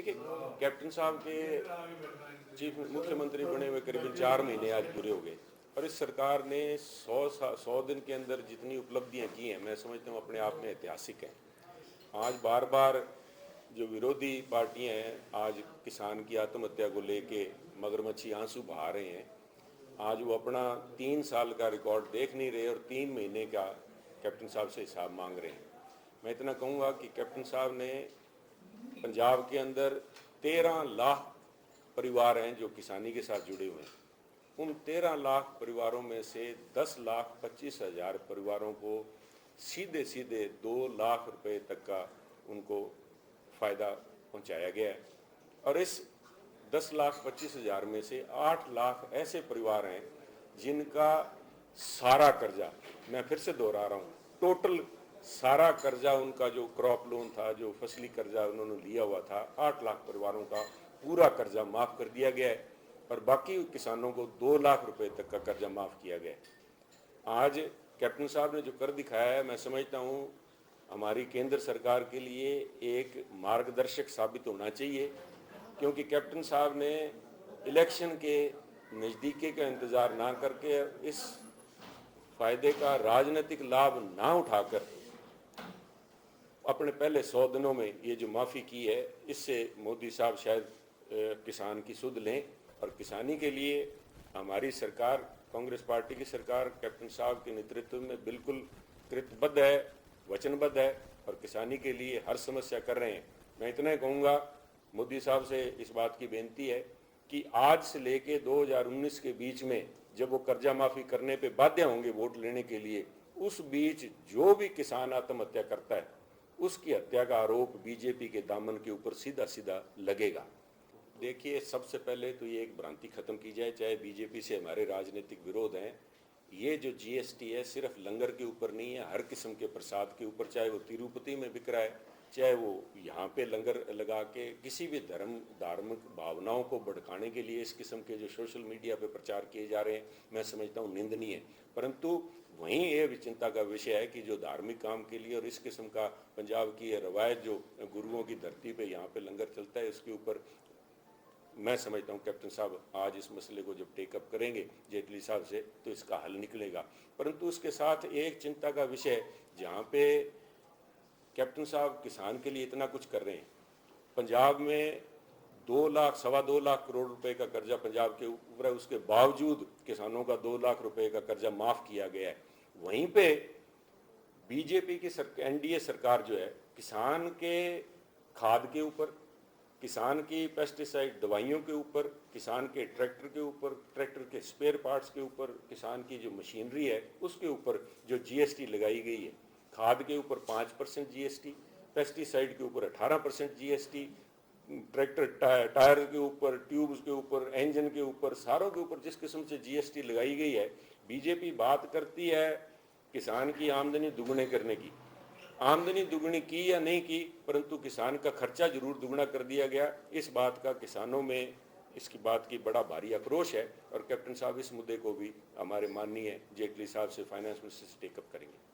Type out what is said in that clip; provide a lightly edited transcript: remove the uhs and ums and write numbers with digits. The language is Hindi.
देखिए, कैप्टन साहब के चीफ मुख्यमंत्री बने हुए करीबन 4 महीने आज पूरे हो गए और इस सरकार ने 100 दिन के अंदर जितनी उपलब्धियां की हैं, मैं समझता हूँ अपने आप में ऐतिहासिक है। आज बार बार जो विरोधी पार्टियां हैं, आज किसान की आत्महत्या को लेके मगरमच्छी आंसू बहा रहे हैं। आज वो अपना 3 साल का रिकॉर्ड देख नहीं रहे और 3 महीने का कैप्टन साहब से हिसाब मांग रहे हैं। मैं इतना कहूँगा कि कैप्टन साहब ने पंजाब के अंदर 13 लाख परिवार हैं जो किसानी के साथ जुड़े हुए हैं। उन 13 लाख परिवारों में से 10,25,000 परिवारों को सीधे सीधे 2 लाख रुपए तक का उनको फ़ायदा पहुंचाया गया है और इस 10,25,000 में से 8 लाख ऐसे परिवार हैं जिनका सारा कर्जा, मैं फिर से दोहरा रहा हूँ, टोटल सारा कर्जा उनका जो क्रॉप लोन था, जो फसली कर्जा उन्होंने लिया हुआ था, 8 लाख परिवारों का पूरा कर्जा माफ़ कर दिया गया है और बाकी किसानों को 2 लाख रुपए तक का कर्जा माफ़ किया गया है। आज कैप्टन साहब ने जो कर दिखाया है, मैं समझता हूँ हमारी केंद्र सरकार के लिए एक मार्गदर्शक साबित होना चाहिए, क्योंकि कैप्टन साहब ने इलेक्शन के नज़दीकी का इंतज़ार ना करके इस फायदे का राजनीतिक लाभ ना उठाकर अपने पहले 100 दिनों में ये जो माफ़ी की है, इससे मोदी साहब शायद किसान की सुध लें और किसानी के लिए हमारी सरकार, कांग्रेस पार्टी की सरकार कैप्टन साहब के नेतृत्व में बिल्कुल कृतबद्ध है, वचनबद्ध है और किसानी के लिए हर समस्या कर रहे हैं। मैं इतना ही कहूँगा, मोदी साहब से इस बात की बेनती है कि आज से लेके 2019 के बीच में जब वो कर्जा माफ़ी करने पे बाध्य होंगे वोट लेने के लिए, उस बीच जो भी किसान आत्महत्या करता है उसकी हत्या का आरोप बीजेपी के दामन के ऊपर सीधा सीधा लगेगा। देखिए, सबसे पहले तो ये एक भ्रांति खत्म की जाए, चाहे बीजेपी से हमारे राजनीतिक विरोध हैं, ये जो जीएसटी है सिर्फ लंगर के ऊपर नहीं है, हर किस्म के प्रसाद के ऊपर, चाहे वो तिरुपति में बिक रहा है, चाहे वो यहाँ पे लंगर लगा के किसी भी धार्मिक भावनाओं को भड़काने के लिए इस किस्म के जो सोशल मीडिया पे प्रचार किए जा रहे हैं, मैं समझता हूँ निंदनीय है। परंतु वहीं ये भी चिंता का विषय है कि जो धार्मिक काम के लिए और इस किस्म का पंजाब की रवायत जो गुरुओं की धरती पे यहाँ पे लंगर चलता है, इसके ऊपर मैं समझता हूँ कैप्टन साहब आज इस मसले को जब टेकअप करेंगे जेटली साहब से तो इसका हल निकलेगा। परंतु उसके साथ एक चिंता का विषय, जहाँ पे कैप्टन साहब किसान के लिए इतना कुछ कर रहे हैं, पंजाब में 2 लाख, 2.25 लाख करोड़ रुपए का कर्जा पंजाब के ऊपर है, उसके बावजूद किसानों का 2 लाख रुपए का कर्जा माफ़ किया गया है। वहीं पे बीजेपी की एनडीए सरकार जो है किसान के खाद के ऊपर, किसान की पेस्टिसाइड दवाइयों के ऊपर, किसान के ट्रैक्टर के ऊपर, ट्रैक्टर के स्पेयर पार्ट्स के ऊपर, किसान की जो मशीनरी है उसके ऊपर जो जीएसटी लगाई गई है, खाद के ऊपर 5% जीएसटी, पेस्टिसाइड के ऊपर 18% जीएसटी, ट्रैक्टर टायर के ऊपर, ट्यूब्स के ऊपर, इंजन के ऊपर, सारों के ऊपर जिस किस्म से जीएसटी लगाई गई है, बीजेपी बात करती है किसान की आमदनी दुगने करने की। आमदनी दुगनी की या नहीं की, परंतु किसान का खर्चा जरूर दुगना कर दिया गया। इस बात का किसानों में इसकी बात की बड़ा भारी आक्रोश है और कैप्टन साहब इस मुद्दे को भी हमारे माननीय जेटली साहब से, फाइनेंस मिनिस्टर से टेकअप करेंगे।